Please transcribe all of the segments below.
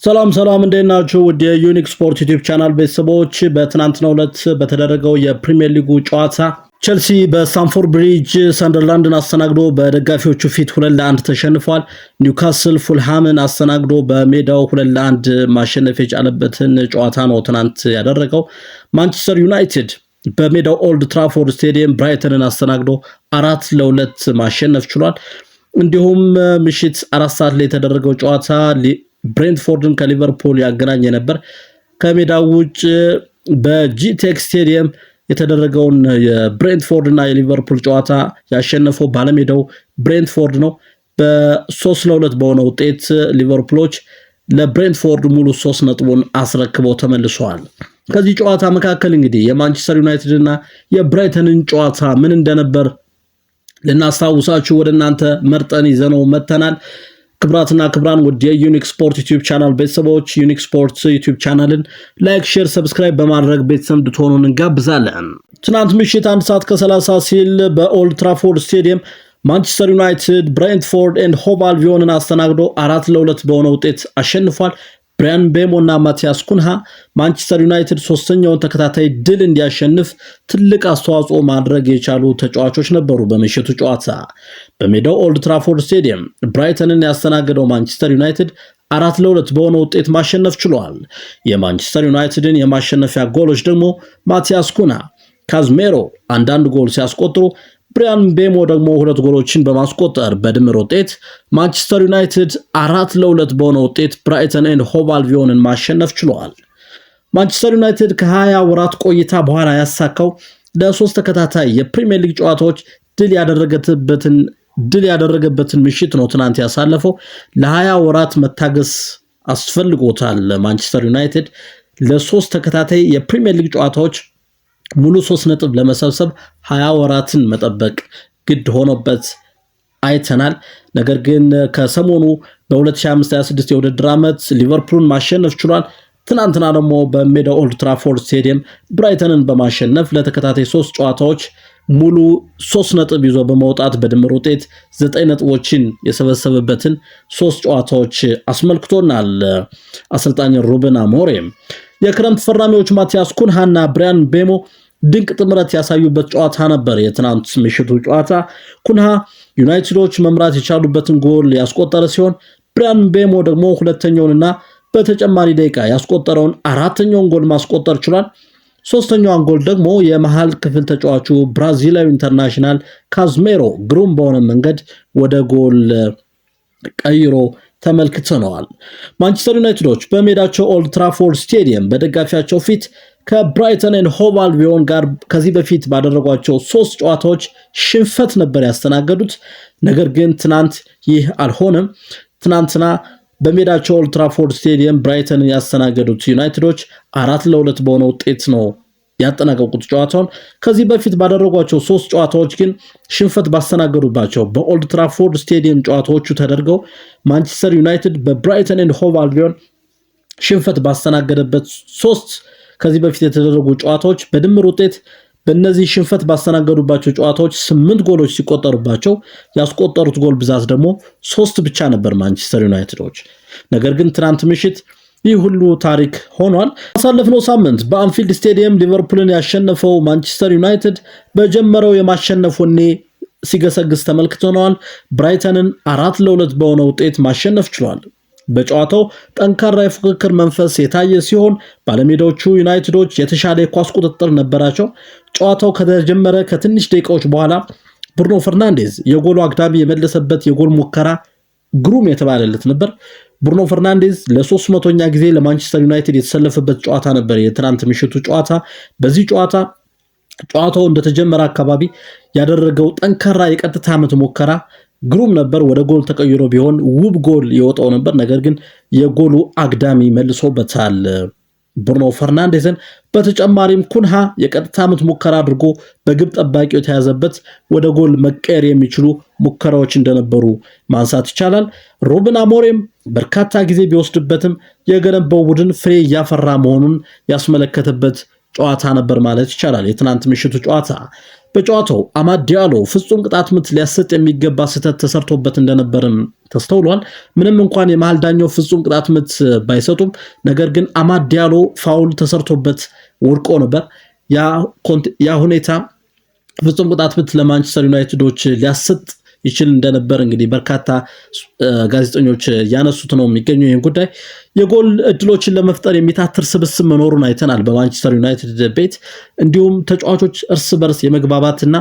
ሰላም እንደናችሁ ወደ ዩኒክ ስፖርት ዩቲዩብ ቻናል ቤተሰቦች በትናንትናው ዕለት በተደረገው የፕሪሚየር ሊጉ ጨዋታ ቸልሲ በስታንፎርድ ብሪጅ ሰንደርላንድን አስተናግዶ በደጋፊዎቹ ፊት 2-1 ተሸንፏል። ኒውካስል ፉልሃምን አስተናግዶ በሜዳው 2-1 ማሸነፍ የቻለበትን ጨዋታ ነው ትናንት ያደረገው። ማንቸስተር ዩናይትድ በሜዳው ኦልድ ትራፎርድ ስቴዲየም ብራይተንን አስተናግዶ 4-2 ማሸነፍ ችሏል። እንዲሁም ምሽት 4 ሰዓት ላይ የተደረገው ጨዋታ ብሬንትፎርድን ከሊቨርፑል ያገናኘ ነበር። ከሜዳው ውጭ በጂቴክ ስቴዲየም የተደረገውን የብሬንትፎርድ እና የሊቨርፑል ጨዋታ ያሸነፈው ባለሜዳው ብሬንትፎርድ ነው። በ3-2 በሆነ ውጤት ሊቨርፑሎች ለብሬንትፎርድ ሙሉ 3 ነጥቡን አስረክበው ተመልሰዋል። ከዚህ ጨዋታ መካከል እንግዲህ የማንቸስተር ዩናይትድ እና የብራይተንን ጨዋታ ምን እንደነበር ልናስታውሳችሁ ወደ እናንተ መርጠን ይዘነው መተናል። ክብራትና ክብራን ወደ ዩኒክ ስፖርት ዩቲዩብ ቻናል ቤተሰቦች ዩኒክ ስፖርት ዩቲዩብ ቻናልን ላይክ፣ ሼር፣ ሰብስክራይብ በማድረግ ቤተሰብ እንድትሆኑ እንጋብዛለን። ትናንት ምሽት 1 ሰዓት ከ30 ሲል በኦልድ ትራፎርድ ስቴዲየም ማንቸስተር ዩናይትድ ብሬንትፎርድ ኤንድ ሆቭ አልቢዮንን አስተናግዶ 4-2 በሆነ ውጤት አሸንፏል። ብሪያን ምቤሞ እና ማቲያስ ኩንሃ ማንቸስተር ዩናይትድ ሶስተኛውን ተከታታይ ድል እንዲያሸንፍ ትልቅ አስተዋጽኦ ማድረግ የቻሉ ተጫዋቾች ነበሩ። በምሽቱ ጨዋታ በሜዳው ኦልድ ትራፎርድ ስቴዲየም ብራይተንን ያስተናገደው ማንቸስተር ዩናይትድ 4-2 በሆነ ውጤት ማሸነፍ ችሏል። የማንቸስተር ዩናይትድን የማሸነፊያ ጎሎች ደግሞ ማቲያስ ኩንሃ፣ ካዝሜሮ አንዳንድ ጎል ሲያስቆጥሩ ብሪያን ምቤሞ ደግሞ 2 ጎሎችን በማስቆጠር በድምር ውጤት ማንቸስተር ዩናይትድ 4-2 በሆነ ውጤት ብራይተን ኤንድ ሆቭ አልቢዮንን ማሸነፍ ችሏል። ማንቸስተር ዩናይትድ ከ20 ወራት ቆይታ በኋላ ያሳካው ለ3 ተከታታይ የፕሪሚየር ሊግ ጨዋታዎች ድል ያደረገበትን ምሽት ነው ትናንት ያሳለፈው። ለ20 ወራት መታገስ አስፈልጎታል። ማንቸስተር ዩናይትድ ለ3 ተከታታይ የፕሪሚየር ሊግ ጨዋታዎች ሙሉ 3 ነጥብ ለመሰብሰብ 20 ወራትን መጠበቅ ግድ ሆኖበት አይተናል። ነገር ግን ከሰሞኑ በ2025-26 የውድድር ዓመት ሊቨርፑልን ማሸነፍ ችሏል። ትናንትና ደግሞ በሜዳው ኦልድ ትራፎርድ ስቴዲየም ብራይተንን በማሸነፍ ለተከታታይ 3 ጨዋታዎች ሙሉ 3 ነጥብ ይዞ በመውጣት በድምር ውጤት 9 ነጥቦችን የሰበሰበበትን 3 ጨዋታዎች አስመልክቶናል አሰልጣኝ ሩበን አሞሪም። የክረምት ፈራሚዎች ማቲያስ ኩንሃና ብሪያን ምቤሞ ድንቅ ጥምረት ያሳዩበት ጨዋታ ነበር የትናንት ምሽቱ ጨዋታ። ኩንሃ ዩናይትዶች መምራት የቻሉበትን ጎል ያስቆጠረ ሲሆን ብሪያን ምቤሞ ደግሞ ሁለተኛውንና በተጨማሪ ደቂቃ ያስቆጠረውን 4ኛውን ጎል ማስቆጠር ችሏል። 3ኛውን ጎል ደግሞ የመሃል ክፍል ተጫዋቹ ብራዚላዊ ኢንተርናሽናል ካዝሜሮ ግሩም በሆነ መንገድ ወደ ጎል ቀይሮ ተመልክተነዋል። ማንቸስተር ዩናይትዶች በሜዳቸው ኦልድ ትራፎርድ ስቴዲየም በደጋፊያቸው ፊት ከብራይተን ኤንድ ሆቭ አልቢዮን ጋር ከዚህ በፊት ባደረጓቸው 3 ጨዋታዎች ሽንፈት ነበር ያስተናገዱት። ነገር ግን ትናንት ይህ አልሆነም። ትናንትና በሜዳቸው ኦልድ ትራፎርድ ስቴዲየም ብራይተንን ያስተናገዱት ዩናይትዶች 4-2 በሆነ ውጤት ነው ያጠናቀቁት ጨዋታውን። ከዚህ በፊት ባደረጓቸው 3 ጨዋታዎች ግን ሽንፈት ባስተናገዱባቸው በኦልድ ትራፎርድ ስቴዲየም ጨዋታዎቹ ተደርገው ማንቸስተር ዩናይትድ በብራይተን ኤንድ ሆቭ አልቢዮን ሽንፈት ባስተናገደበት 3 ከዚህ በፊት የተደረጉ ጨዋታዎች በድምር ውጤት በእነዚህ ሽንፈት ባስተናገዱባቸው ጨዋታዎች 8 ጎሎች ሲቆጠሩባቸው ያስቆጠሩት ጎል ብዛት ደግሞ 3 ብቻ ነበር ማንቸስተር ዩናይትዶች። ነገር ግን ትናንት ምሽት ይህ ሁሉ ታሪክ ሆኗል። ባሳለፍነው ሳምንት በአንፊልድ ስቴዲየም ሊቨርፑልን ያሸነፈው ማንቸስተር ዩናይትድ በጀመረው የማሸነፍ ወኔ ሲገሰግስ ተመልክተነዋል። ብራይተንን 4-2 በሆነ ውጤት ማሸነፍ ችሏል። በጨዋታው ጠንካራ የፉክክር መንፈስ የታየ ሲሆን ባለሜዳዎቹ ዩናይትዶች የተሻለ የኳስ ቁጥጥር ነበራቸው። ጨዋታው ከተጀመረ ከትንሽ ደቂቃዎች በኋላ ብሩኖ ፈርናንዴዝ የጎሉ አግዳሚ የመለሰበት የጎል ሙከራ ግሩም የተባለለት ነበር። ብሩኖ ፈርናንዴዝ ለ300ኛ ጊዜ ለማንቸስተር ዩናይትድ የተሰለፈበት ጨዋታ ነበር የትናንት ምሽቱ ጨዋታ። በዚህ ጨዋታው እንደተጀመረ አካባቢ ያደረገው ጠንካራ የቀጥታ ምት ሙከራ ግሩም ነበር። ወደ ጎል ተቀይሮ ቢሆን ውብ ጎል የወጣው ነበር። ነገር ግን የጎሉ አግዳሚ መልሶበታል ብሩኖ ፈርናንዴዝን። በተጨማሪም ኩንሃ የቀጥታ ምት ሙከራ አድርጎ በግብ ጠባቂው የተያዘበት ወደ ጎል መቀየር የሚችሉ ሙከራዎች እንደነበሩ ማንሳት ይቻላል። ሩበን አሞሪም በርካታ ጊዜ ቢወስድበትም የገነባው ቡድን ፍሬ እያፈራ መሆኑን ያስመለከተበት ጨዋታ ነበር ማለት ይቻላል የትናንት ምሽቱ ጨዋታ። በጨዋታው አማድ ዲያሎ ፍጹም ቅጣት ምት ሊያሰጥ የሚገባ ስህተት ተሰርቶበት እንደነበርም ተስተውሏል። ምንም እንኳን የመሃል ዳኛው ፍጹም ቅጣት ምት ባይሰጡም ነገር ግን አማድ ዲያሎ ፋውል ተሰርቶበት ወድቆ ነበር። ያ ሁኔታ ፍጹም ቅጣት ምት ለማንቸስተር ዩናይትዶች ሊያሰጥ ይችል እንደነበር እንግዲህ በርካታ ጋዜጠኞች ያነሱት ነው የሚገኘው። ይህን ጉዳይ የጎል እድሎችን ለመፍጠር የሚታትር ስብስብ መኖሩን አይተናል በማንቸስተር ዩናይትድ ቤት። እንዲሁም ተጫዋቾች እርስ በርስ የመግባባትና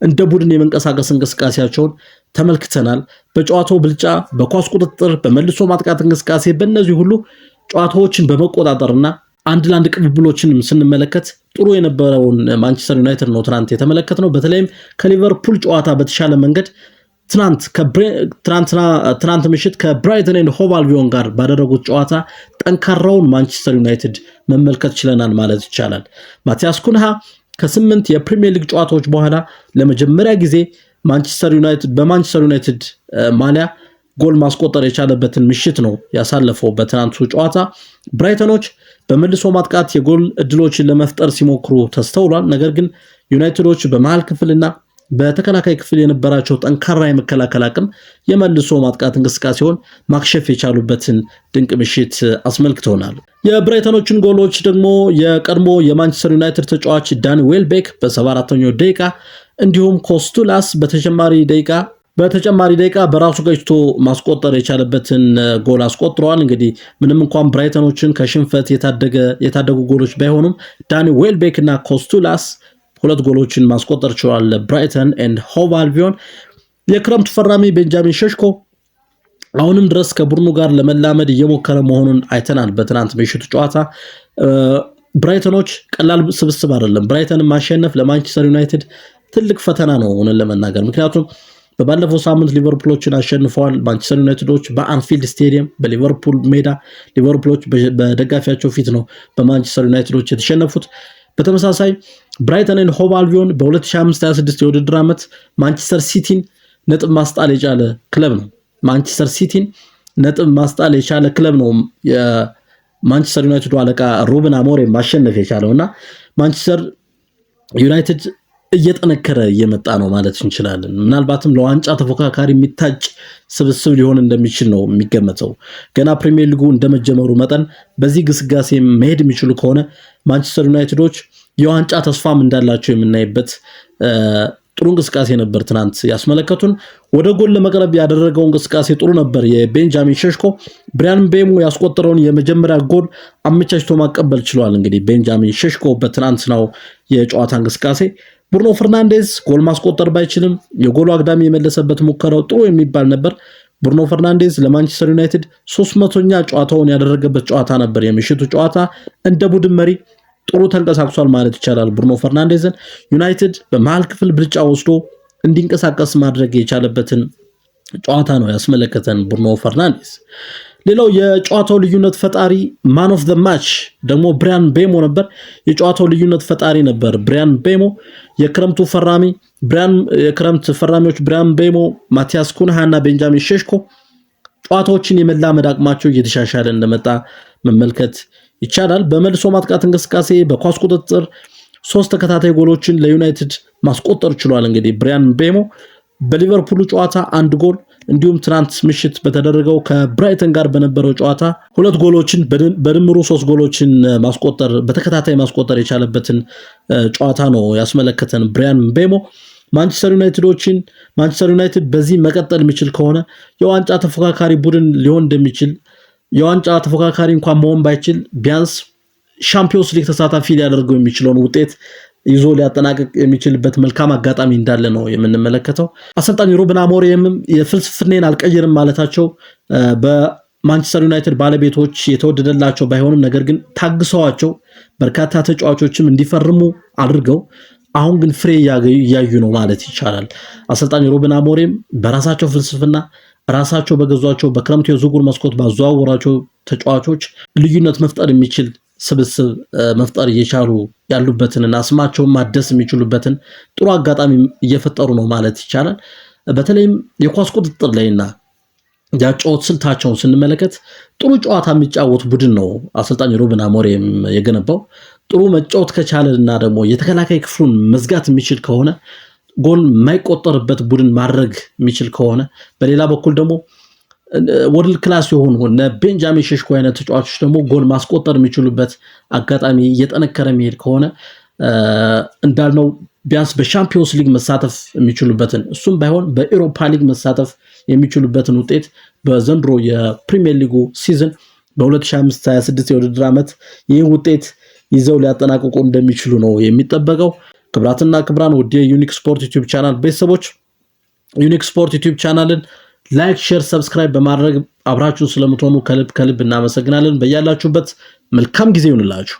እንደ ቡድን የመንቀሳቀስ እንቅስቃሴያቸውን ተመልክተናል። በጨዋታው ብልጫ፣ በኳስ ቁጥጥር፣ በመልሶ ማጥቃት እንቅስቃሴ በእነዚህ ሁሉ ጨዋታዎችን በመቆጣጠርና አንድ ለአንድ ቅብብሎችን ስንመለከት ጥሩ የነበረውን ማንቸስተር ዩናይትድ ነው ትናንት የተመለከትነው። በተለይም ከሊቨርፑል ጨዋታ በተሻለ መንገድ ትናንት ምሽት ከብራይተን ኤንድ ሆቭ አልቢዮን ጋር ባደረጉት ጨዋታ ጠንካራውን ማንቸስተር ዩናይትድ መመልከት ችለናል ማለት ይቻላል። ማቲያስ ኩንሃ ከ8 የፕሪሚየር ሊግ ጨዋታዎች በኋላ ለመጀመሪያ ጊዜ በማንቸስተር ዩናይትድ ማሊያ ጎል ማስቆጠር የቻለበትን ምሽት ነው ያሳለፈው። በትናንቱ ጨዋታ ብራይተኖች በመልሶ ማጥቃት የጎል እድሎችን ለመፍጠር ሲሞክሩ ተስተውሏል። ነገር ግን ዩናይትዶች በመሃል ክፍልና በተከላካይ ክፍል የነበራቸው ጠንካራ የመከላከል አቅም የመልሶ ማጥቃት እንቅስቃሴውን ማክሸፍ የቻሉበትን ድንቅ ምሽት አስመልክተውናል። የብራይተኖችን ጎሎች ደግሞ የቀድሞ የማንቸስተር ዩናይትድ ተጫዋች ዳኒ ዌልቤክ በ74ኛው ደቂቃ እንዲሁም ኮስቱላስ በተጨማሪ ደቂቃ በራሱ ገጭቶ ማስቆጠር የቻለበትን ጎል አስቆጥረዋል። እንግዲህ ምንም እንኳን ብራይተኖችን ከሽንፈት የታደጉ ጎሎች ባይሆኑም ዳኒ ዌልቤክ እና ኮስቱላስ 2 ጎሎችን ማስቆጠር ችሏል። ብራይተን ኤንድ ሆቭ አልቢዮን የክረምቱ ፈራሚ ቤንጃሚን ሸሽኮ አሁንም ድረስ ከቡድኑ ጋር ለመላመድ እየሞከረ መሆኑን አይተናል። በትናንት ምሽቱ ጨዋታ ብራይተኖች ቀላል ስብስብ አይደለም። ብራይተንን ማሸነፍ ለማንቸስተር ዩናይትድ ትልቅ ፈተና ነው ሆነን ለመናገር ምክንያቱም በባለፈው ሳምንት ሊቨርፑሎችን አሸንፈዋል። ማንቸስተር ዩናይትዶች በአንፊልድ ስቴዲየም በሊቨርፑል ሜዳ ሊቨርፑሎች በደጋፊያቸው ፊት ነው በማንቸስተር ዩናይትዶች የተሸነፉት። በተመሳሳይ ብራይተን ኤንድ ሆቭ አልቢዮን በ2025-26 የውድድር ዓመት ማንቸስተር ሲቲን ነጥብ ማስጣል የቻለ ክለብ ነው። ማንቸስተር ሲቲን ነጥብ ማስጣል የቻለ ክለብ ነው የማንቸስተር ዩናይትዱ አለቃ ሩበን አሞሪም ማሸነፍ የቻለውና ማንቸስተር ዩናይትድ እየጠነከረ እየመጣ ነው ማለት እንችላለን። ምናልባትም ለዋንጫ ተፎካካሪ የሚታጭ ስብስብ ሊሆን እንደሚችል ነው የሚገመተው። ገና ፕሪሚየር ሊጉ እንደመጀመሩ መጠን በዚህ ግስጋሴ መሄድ የሚችሉ ከሆነ ማንቸስተር ዩናይትዶች የዋንጫ ተስፋም እንዳላቸው የምናይበት ጥሩ እንቅስቃሴ ነበር ትናንት ያስመለከቱን። ወደ ጎል ለመቅረብ ያደረገው እንቅስቃሴ ጥሩ ነበር። የቤንጃሚን ሸሽኮ ብሪያን ቤሞ ያስቆጠረውን የመጀመሪያ ጎል አመቻችቶ ማቀበል ችሏል። እንግዲህ ቤንጃሚን ሸሽኮ በትናንትናው የጨዋታ እንቅስቃሴ ብሩኖ ፈርናንዴዝ ጎል ማስቆጠር ባይችልም የጎሉ አግዳሚ የመለሰበት ሙከራው ጥሩ የሚባል ነበር። ብሩኖ ፈርናንዴዝ ለማንቸስተር ዩናይትድ 300ኛ ጨዋታውን ያደረገበት ጨዋታ ነበር የምሽቱ ጨዋታ። እንደ ቡድን መሪ ጥሩ ተንቀሳቅሷል ማለት ይቻላል። ብሩኖ ፈርናንዴዝን ዩናይትድ በመሃል ክፍል ብልጫ ወስዶ እንዲንቀሳቀስ ማድረግ የቻለበትን ጨዋታ ነው ያስመለከተን ብሩኖ ፈርናንዴዝ። ሌላው የጨዋታው ልዩነት ፈጣሪ ማን ኦፍ ዘ ማች ደግሞ ብሪያን ቤሞ ነበር። የጨዋታው ልዩነት ፈጣሪ ነበር ብሪያን ቤሞ። የክረምት ፈራሚዎች ብሪያን ቤሞ፣ ማቲያስ ኩንሃ እና ቤንጃሚን ሸሽኮ ጨዋታዎችን የመላመድ አቅማቸው እየተሻሻለ እንደመጣ መመልከት ይቻላል። በመልሶ ማጥቃት እንቅስቃሴ፣ በኳስ ቁጥጥር 3 ተከታታይ ጎሎችን ለዩናይትድ ማስቆጠር ችሏል። እንግዲህ ብሪያን ቤሞ በሊቨርፑል ጨዋታ 1 ጎል እንዲሁም ትናንት ምሽት በተደረገው ከብራይተን ጋር በነበረው ጨዋታ 2 ጎሎችን በድምሩ 3 ጎሎችን በተከታታይ ማስቆጠር የቻለበትን ጨዋታ ነው ያስመለከተን ብሪያን ቤሞ። ማንቸስተር ዩናይትድ በዚህ መቀጠል የሚችል ከሆነ የዋንጫ ተፎካካሪ ቡድን ሊሆን እንደሚችል የዋንጫ ተፎካካሪ እንኳን መሆን ባይችል ቢያንስ ሻምፒዮንስ ሊግ ተሳታፊ ሊያደርገው የሚችለውን ውጤት ይዞ ሊያጠናቅቅ የሚችልበት መልካም አጋጣሚ እንዳለ ነው የምንመለከተው። አሰልጣኝ ሩበን አሞሪም የፍልስፍናን አልቀየርም ማለታቸው በማንቸስተር ዩናይትድ ባለቤቶች የተወደደላቸው ባይሆንም ነገር ግን ታግሰዋቸው በርካታ ተጫዋቾችም እንዲፈርሙ አድርገው አሁን ግን ፍሬ እያዩ ነው ማለት ይቻላል። አሰልጣኝ ሩበን አሞሪም በራሳቸው ፍልስፍና ራሳቸው በገዟቸው በክረምቱ የዝውውር መስኮት ባዘዋወራቸው ተጫዋቾች ልዩነት መፍጠር የሚችል ስብስብ መፍጠር እየቻሉ ያሉበትንና ስማቸውን ማደስ የሚችሉበትን ጥሩ አጋጣሚ እየፈጠሩ ነው ማለት ይቻላል። በተለይም የኳስ ቁጥጥር ላይና ያጫወት ስልታቸውን ስንመለከት ጥሩ ጨዋታ የሚጫወት ቡድን ነው አሰልጣኝ ሩበን አሞሪም የገነባው። ጥሩ መጫወት ከቻለና ደግሞ የተከላካይ ክፍሉን መዝጋት የሚችል ከሆነ ጎል የማይቆጠርበት ቡድን ማድረግ የሚችል ከሆነ በሌላ በኩል ደግሞ ወርልድ ክላስ የሆኑ እነ ቤንጃሚን ሼሽኮ አይነት ተጫዋቾች ደግሞ ጎል ማስቆጠር የሚችሉበት አጋጣሚ እየጠነከረ የሚሄድ ከሆነ እንዳልነው ቢያንስ በሻምፒዮንስ ሊግ መሳተፍ የሚችሉበትን እሱም ባይሆን በኤሮፓ ሊግ መሳተፍ የሚችሉበትን ውጤት በዘንድሮ የፕሪሚየር ሊጉ ሲዝን በ2025-26 የውድድር ዓመት ይህን ውጤት ይዘው ሊያጠናቅቁ እንደሚችሉ ነው የሚጠበቀው። ክብራትና ክብራን ውድ የዩኒክ ስፖርት ዩቲዩብ ቻናል ቤተሰቦች ዩኒክ ስፖርት ዩቲዩብ ቻናልን ላይክ፣ ሼር፣ ሰብስክራይብ በማድረግ አብራችሁን ስለምትሆኑ ከልብ እናመሰግናለን። በያላችሁበት መልካም ጊዜ ይሁንላችሁ።